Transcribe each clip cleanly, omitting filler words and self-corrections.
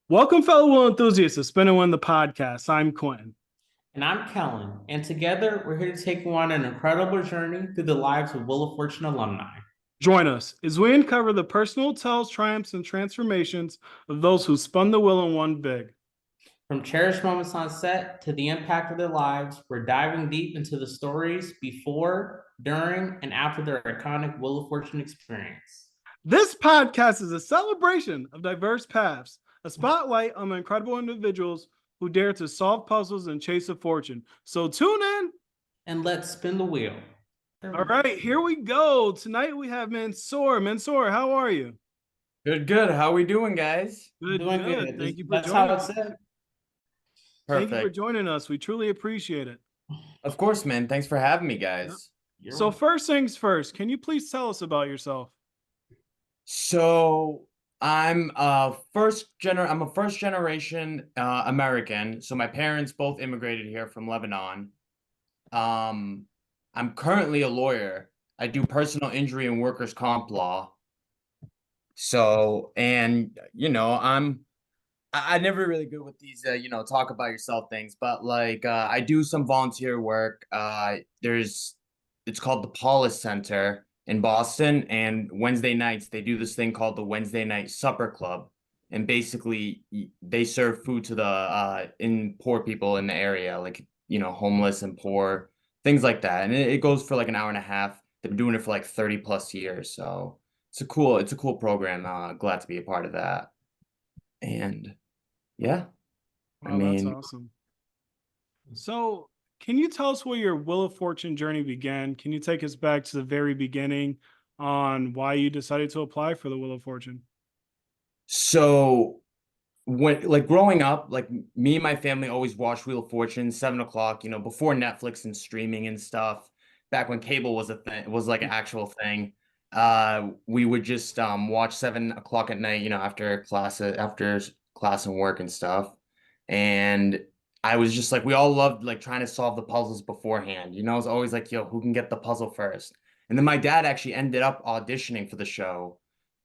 Welcome, fellow will enthusiasts of Spin and Win the podcast. I'm Quinn. And I'm Kellen, and together we're here to take you on an incredible journey through the lives of Wheel of Fortune alumni. Join us as we uncover the personal tells, triumphs, and transformations of those who spun the wheel and won big. From cherished moments on set to the impact of their lives, we're diving deep into the stories before, during, and after their iconic Wheel of Fortune experience. This podcast is a celebration of diverse paths, a spotlight on the incredible individuals who dare to solve puzzles and chase a fortune. So tune in. And let's spin the wheel. All right, here we go. Tonight we have Mansour. Mansour, how are you? Good, good. How we doing, guys? Good, Doing good. good. Thank you for That's how joining it's us. said. Thank you for Perfect. joining us. We truly appreciate it. Of course, man. Thanks for having me, guys. So first things first, can you please tell us about yourself? So I'm a first generation American. So my parents both immigrated here from Lebanon. Um, I'm currently a lawyer. I do personal injury and workers' comp law. So, and I never really good with these talk about yourself things, but like I do some volunteer work. It's called the Paulus Center in Boston, and Wednesday nights they do this thing called the Wednesday Night Supper Club, and basically they serve food to the in poor people in the area, like homeless and poor, things like that, and it goes for like an hour and a half. They've been doing it for like 30 plus years, so it's a cool program. Glad to be a part of that. And yeah, I Wow, that's mean, awesome. So, can you tell us where your Wheel of Fortune journey began? Can you take us back to the very beginning on why you decided to apply for the Wheel of Fortune? so when like growing up, like me and my family always watched Wheel of Fortune, 7 o'clock, before Netflix and streaming and stuff, back when cable was a thing, was like an actual thing. We would just watch 7 o'clock at night, after class and work and stuff. And I was just like, we all loved like trying to solve the puzzles beforehand. I was always like, yo, who can get the puzzle first? And then my dad actually ended up auditioning for the show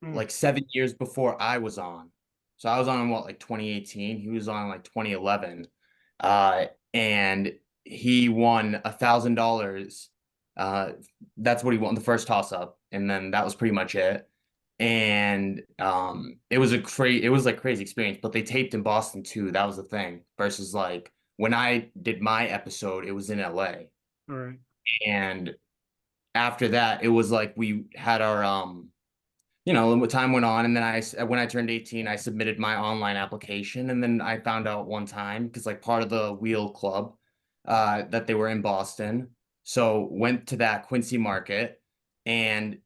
Hmm. like 7 years before I was on. So I was on in what, like 2018. He was on like 2011. Uh, and he won $1,000. Uh, that's what he won the first toss up, and then that was pretty much it. And it was like crazy experience. But they taped in Boston too. That was the thing. Versus like when I did my episode, it was in LA. All right. And after that, it was like we had our and time went on, and then when I turned 18, I submitted my online application, and then I found out one time because like part of the Wheel Club, that they were in Boston, so went to that Quincy market, and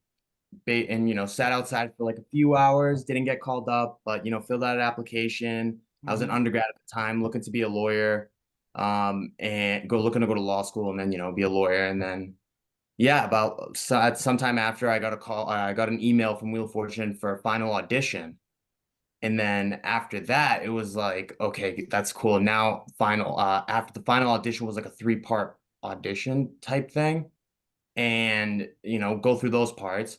sat outside for like a few hours, didn't get called up, but filled out an application. I was an Mhm. undergrad at the time, looking to be a lawyer, and looking to go to law school, and then be a lawyer, and then yeah, about sometime after I got a call, I got an email from Wheel of Fortune for a final audition. And then after that, it was like, okay, that's cool. Now, after the final audition was like a three-part audition type thing. And, go through those parts.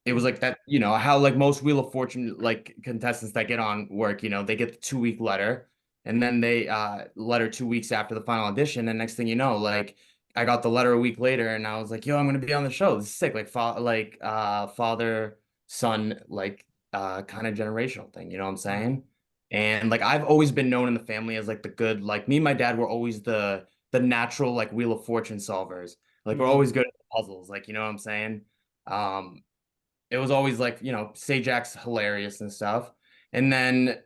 It was like that, how like most Wheel of Fortune like contestants that get on work, they get the 2 week letter, and then they letter 2 weeks after the final audition, and next thing you know, like I got the letter a week later, and I was like, yo, I'm gonna be on the show. This is sick, like father son kind of generational thing, you know what I'm All right. saying? And like I've always been known in the family as like the good, like me and my dad were always the natural like Wheel of Fortune solvers. Like we're Mhm. always good at puzzles, like you know what I'm saying? It was always like, Sajak's hilarious and stuff. And then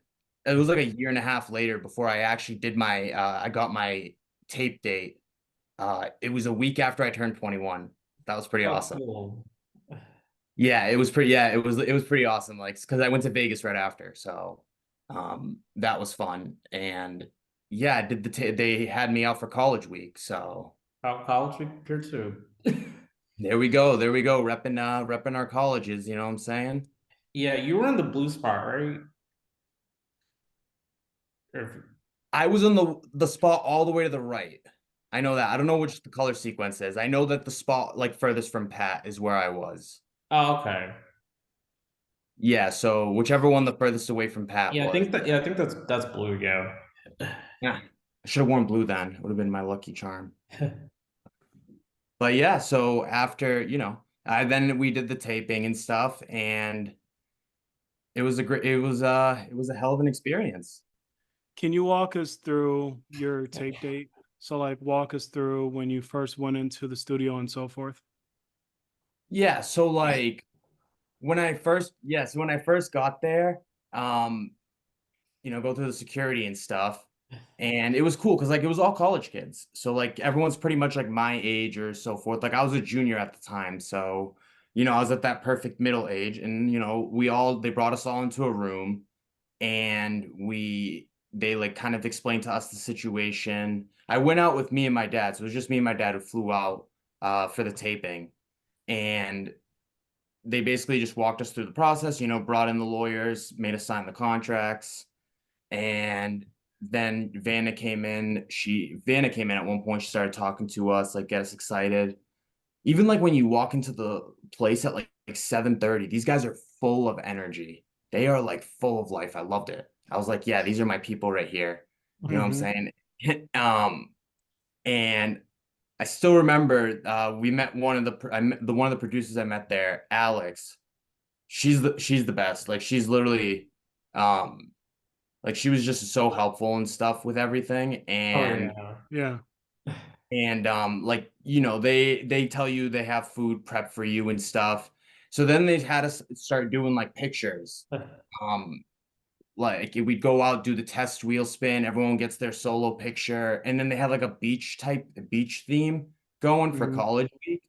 it was like a year and a half later before I actually I got my tape date. It was a week after I turned 21. That was pretty Oh, awesome. cool. Yeah, it was pretty awesome. Like, because I went to Vegas right after. So, that was fun. And yeah, I did they had me out for college week. So College here too. there we go. There we go. Repping our colleges, you know what I'm saying? Yeah, you were in the blue spot, right? I was in the spot all the way to the right. I know that. I don't know which the color sequence is. I know that the spot like furthest from Pat is where I was. Oh, okay. Yeah, so whichever one the furthest away from Pat Yeah, I was. think that. Yeah, I think that's blue. Yeah. Yeah, I should have worn blue then. It would have been my lucky charm. But yeah, so after, then we did the taping and stuff, and it was a great, it was a hell of an experience. Can you walk us through your tape date? So, like, walk us through when you first went into the studio and so forth. Yeah, so like when I first got there, um, go through the security and stuff. And it was cool because like it was all college kids. So like everyone's pretty much like my age or so forth. Like I was a junior at the time. So, I was at that perfect middle age. And they brought us all into a room and they like kind of explained to us the situation. I went out with me and my dad. So it was just me and my dad who flew out for the taping. And they basically just walked us through the process, brought in the lawyers, made us sign the contracts. And then Vanna came in at one point. She started talking to us, like get us excited. Even like when you walk into the place at like 7:30, these guys are full of energy. They are like full of life. I loved it. I was like, yeah, these are my people right here. You know what I'm Mm-hmm. saying? And I still remember we met one of the producers I met there, Alex. She's the best. Like she's literally um like she was just so helpful and stuff with everything. Oh And yeah. Yeah. like they tell you they have food prep for you and stuff. So then they had us start doing like pictures. Um like we'd go out, do the test wheel spin, everyone gets their solo picture, and then they had like a beach theme going for Mm-hmm. college week.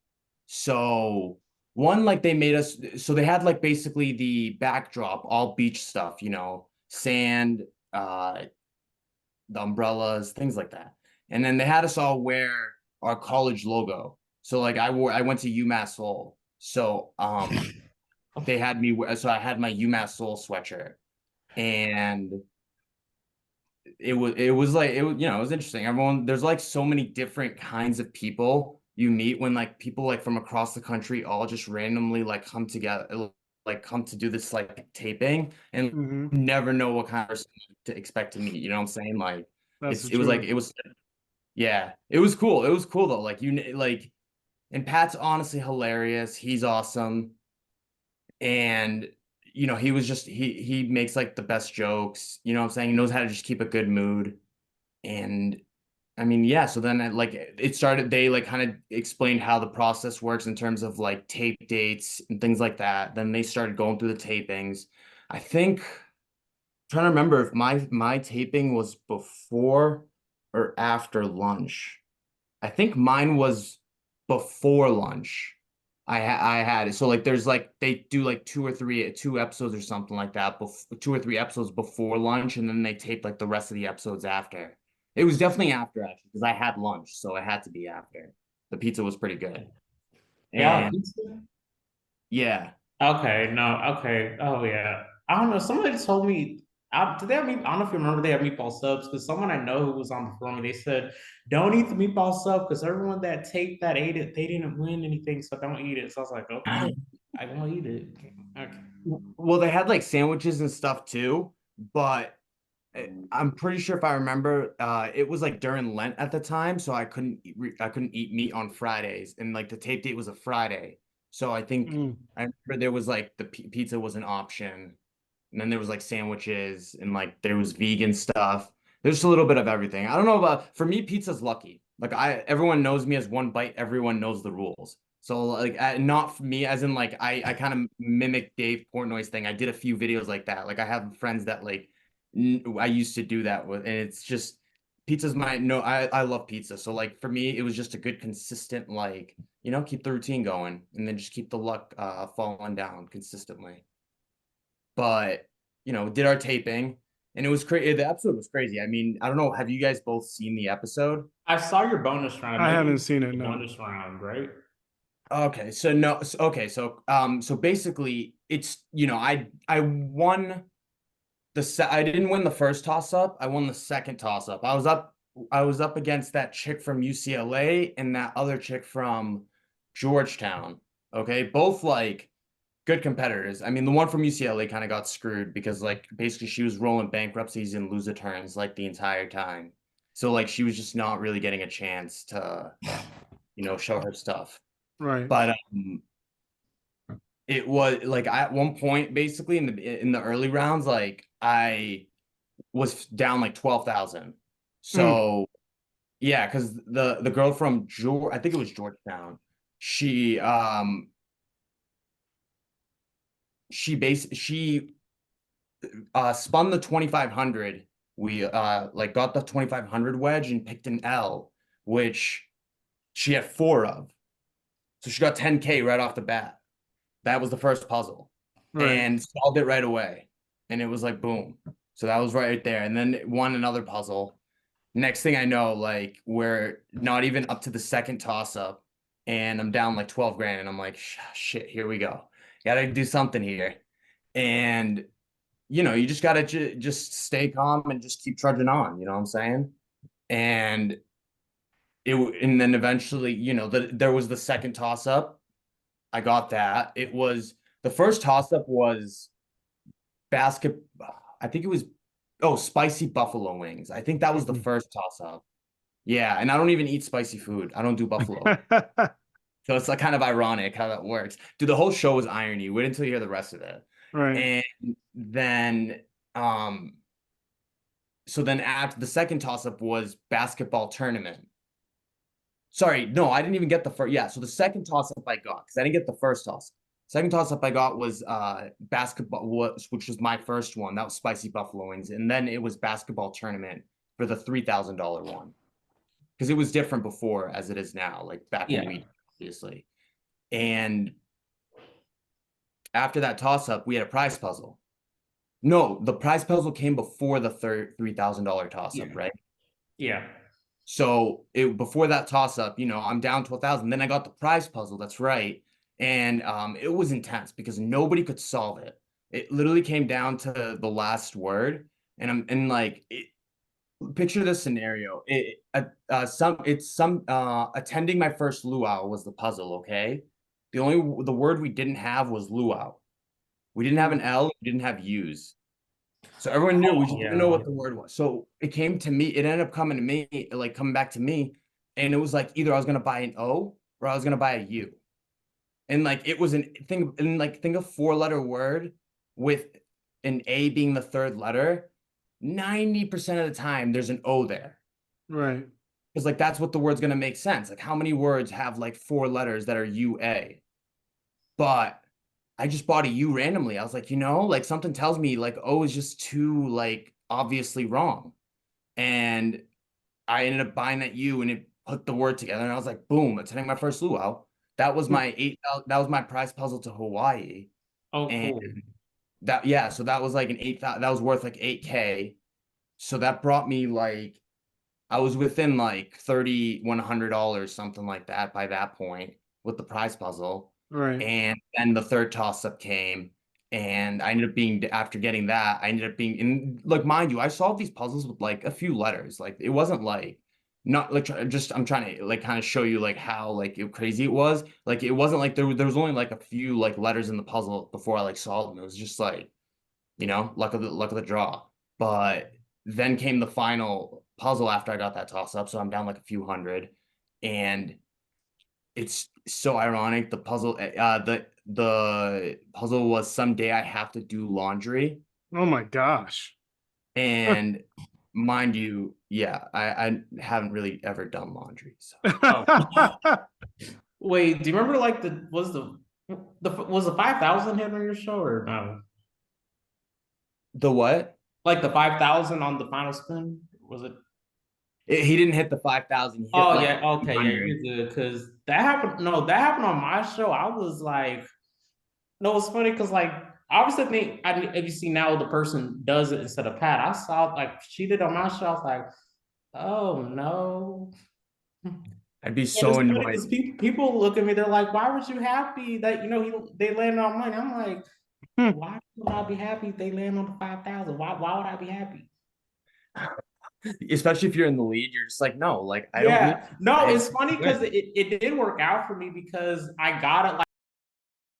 So one, like they made us, so they had like basically the backdrop, all beach stuff, sand, uh, the umbrellas, things like that. And then they had us all wear our college logo. So like I went to UMass Lowell. So they had me so I had my UMass Lowell sweatshirt. And it was like it was interesting. There's like so many different kinds of people you meet when like people like from across the country all just randomly like come together, like come to do this like taping, and Mm-hmm. never know what kind of person to expect to meet. You know what I'm saying? Like That's the it was like truth. yeah, it was cool. It was cool though. Like and Pat's honestly hilarious. He's awesome. And he was just he makes like the best jokes. You know what I'm saying? He knows how to just keep a good mood. And I mean, yeah, so then it started, they like kind of explained how the process works in terms of like tape dates and things like that. Then they started going through the tapings. I think trying to remember if my taping was before or after lunch. I think mine was before lunch. I had it. So like there's like they do like two episodes or something like that, 2 or 3 episodes before lunch, and then they tape like the rest of the episodes after. It was definitely after actually because I had lunch, so it had to be after. The pizza was pretty good. Yeah. And yeah. Okay. No. Okay. Oh yeah. I don't know. Somebody told me. Did they have meat? I don't know if you remember they have meatball subs because someone I know who was on before me, they said, "Don't eat the meatball sub because everyone that taped that ate it, they didn't win anything, so don't eat it." So I was like, "Okay, I won't eat it." Okay. Well, they had like sandwiches and stuff too, but I'm pretty sure if I remember, it was like during Lent at the time, so I couldn't eat meat on Fridays, and like the tape date was a Friday, so I think Mm. I remember there was like the pizza was an option, and then there was like sandwiches, and like there was vegan stuff. There's just a little bit of everything. I don't know about for me, pizza's lucky. Like everyone knows me as one bite. Everyone knows the rules. So like, not for me, as in like I kind of mimic Dave Portnoy's thing. I did a few videos like that. Like I have friends that like I used to do that with, and it's just pizza's my no. I love pizza. So like for me, it was just a good consistent like keep the routine going, and then just keep the luck falling down consistently. But did our taping, and it was crazy. The episode was crazy. I mean, I don't know. Have you guys both seen the episode? I saw your bonus round. I haven't Maybe seen it. the No. bonus round, right? Okay, so no, okay, so basically, it's I won I didn't win the first toss up. I won the second toss up. I was up against that chick from UCLA and that other chick from Georgetown. Okay, both like good competitors. I mean, the one from UCLA kind of got screwed because like basically she was rolling bankruptcies and loser turns like the entire time. So like she was just not really getting a chance to, show her stuff. Right. But it was like at one point basically in the early rounds, like I was down like 12,000. Mm, So yeah, because the girl from I think it was Georgetown, she she spun the 2500. We like got the 2500 wedge and picked an L, which she had 4 of. So she got 10K right off the bat. That was the first puzzle. right. And solved it right away. And it was like boom. So that was right there. And then won another puzzle. Next thing I know, like we're not even up to the second toss up, and I'm down like 12 grand, and I'm like, shit, here we go. Gotta do something here. And you just gotta just stay calm and just keep trudging on. You know what I'm saying? And and then eventually, there was the second toss up. I got that. It was the first toss up was basket. I think it was spicy buffalo wings. I think that was the Mhm. first toss up. Yeah, and I don't even eat spicy food. I don't do buffalo. So it's like kind of ironic how that works. Dude, the whole show is irony. Wait until you hear the rest of it. Right. And then so then after the second toss up was basketball tournament. Sorry, no, I didn't even get the first. Yeah, so the second toss up I got because I didn't get the first toss. Second toss up I got was basketball, which was my first one. That was spicy buffalo wings, and then it was basketball tournament for the $3,000 one because it was different before as it is now. Like back when Yeah. we obviously, and after that toss up, we had a prize puzzle. No, the prize puzzle came before the third $3,000 toss up, Yeah. right? Yeah. So before that toss up, I'm down to 1,000. Then I got the prize puzzle. That's right, and it was intense because nobody could solve it. It literally came down to the last word, and picture this scenario. Attending my first luau was the puzzle. Okay, the word we didn't have was luau. We didn't have an Mm, L. We didn't have U's. So everyone knew, we Oh just didn't know yeah. what the word was. So it came to me, it ended up coming to me, like coming back to me. And it was like either I was gonna buy an O or I was gonna buy a U. And like it was think of 4-letter word with an A being the third letter. 90% of the time there's an O there. right. Because like that's what the word's gonna make sense. Like how many words have like 4 letters that are UA? But I just bought a U randomly. I was like, like something tells me like O is just too like obviously wrong. And I ended up buying that U and it put the word together. And I was like, boom, attending my first luau. That was Mm, my that was my prize puzzle to Hawaii. Oh, And cool. so that was like an 8,000, that was worth like 8K. So that brought me like I was within like $3,100, something like that by that point with the prize puzzle. right. And then the third toss up came. And I ended up being, after getting that, I ended up being in, like, mind you, I solved these puzzles with like a few letters. Like, it wasn't like, not like just, I'm trying to like kind of show you like how like crazy it was. Like, it wasn't like there was only like a few like letters in the puzzle before I like solved them. It was just like, luck of the draw. But then came the final puzzle after I got that toss up, so I'm down like a few hundred, and it's so ironic. The puzzle was someday I have to do laundry, Oh my gosh. and mind you, yeah, I haven't really ever done laundry, so Oh. Wait, do you remember like was the 5,000 hit on your show or no? the what? Like the 5,000 on the final spin? Was it? He didn't hit the 5,000. He hit Oh like yeah, okay, yeah, 100. you're good. Cause that happened. No, that happened on my show. I was like, no, it's funny because like I obviously think if you see now the person does it instead of Pat. I saw like she did on my show. I was like, oh no. I'd be And it's so funny annoyed. because people look at me, they're like, why were you happy that they landed on money? I'm like, why would I be happy if they land on the 5,000? Why would I be happy? Especially if you're in the lead, you're just like, no, like I don't need. Yeah. No, I it's just funny because win. it did work out for me because I got it like